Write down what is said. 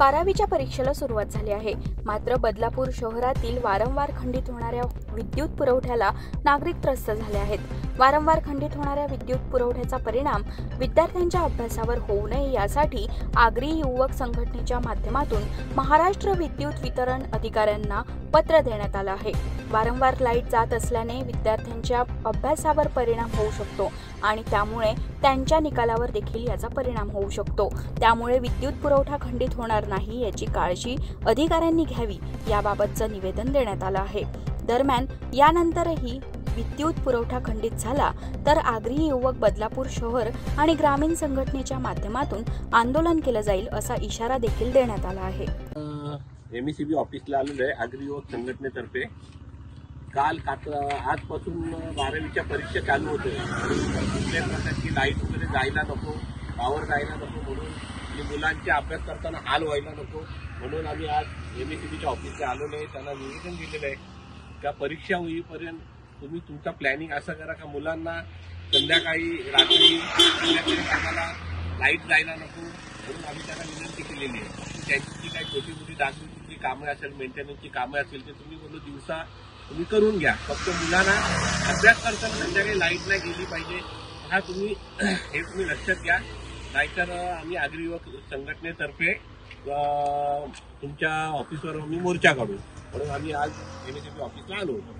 12वीच्या परीक्षेला सुरुवात झाली आहे. मात्र बदलापूर शहरातील वारंवार खंडित होणाऱ्या विद्युत पुरवठ्याला नागरिक त्रस्त झाले आहेत. वारंवार खंडित होणाऱ्या विद्युत पुरवठ्याचा परिणाम विद्यार्थ्यांच्या अभ्यासावर होऊ नये यासाठी आगरी युवक संघटनेच्या माध्यमातून महाराष्ट्र विद्युत वितरण अधिकाऱ्यांना पत्र देण्यात आलं आहे. वारंवार लाईट जात असल्याने विद्यार्थ्यांच्या अभ्यासावर परिणाम होऊ शकतो आणि त्यामुळे त्यांच्या निकालावर देखील याचा परिणाम होऊ शकतो. त्यामुळे विद्युत पुरवठा खंडित होणार नाही याची काळजी अधिकाऱ्यांनी घ्यावी याबाबतचं निवेदन देण्यात आलं आहे. दरम्यान यानंतरही विद्युत पुरवठा खंडित झाला तर आगरी युवक बदलापूर शहर आणि ग्रामीण संघटनेच्या माध्यमातून आंदोलन केलं जाईल असा इशारा देखील देण्यात आला आहे. एमईसीबी ऑफिसला आलेलो आहे आगरी युवक संघटनेतर्फे. काल आजपासून 12वीच्या परीक्षा चालू होते. कुठल्याही प्रकारची लाईट वगैरे जायला नको, पॉवर जायला नको म्हणून आणि मुलांचे अभ्यास करताना हाल व्हायला नको म्हणून आम्ही आज एमईसीबीच्या ऑफिसला आलेलो आहे. त्यांना निवेदन दिलेलं आहे का परीक्षा होईपर्यंत तुम्ही तुमचा प्लॅनिंग असं करा का मुलांना संध्याकाळी रात्री टायमाला लाईट जायला नको म्हणून आम्ही त्यांना विनंती केलेली आहे. त्यांची काही छोटी मोठी डागडुजीची कामं असेल, मेंटेनन्सची कामं असेल ते तुम्ही बोलू दिवसा तुम्ही करून घ्या. फक्त मुलांना अभ्यास करताना संध्याकाळी लाईट नाही गेली पाहिजे हा तुम्ही लक्षात घ्या. नाहीतर आम्ही आगरी युवक संघटनेतर्फे तुमच्या ऑफिसवर आम्ही मोर्चा काढू म्हणून आम्ही आज एमईसीबी ऑफिसला आलो होतो.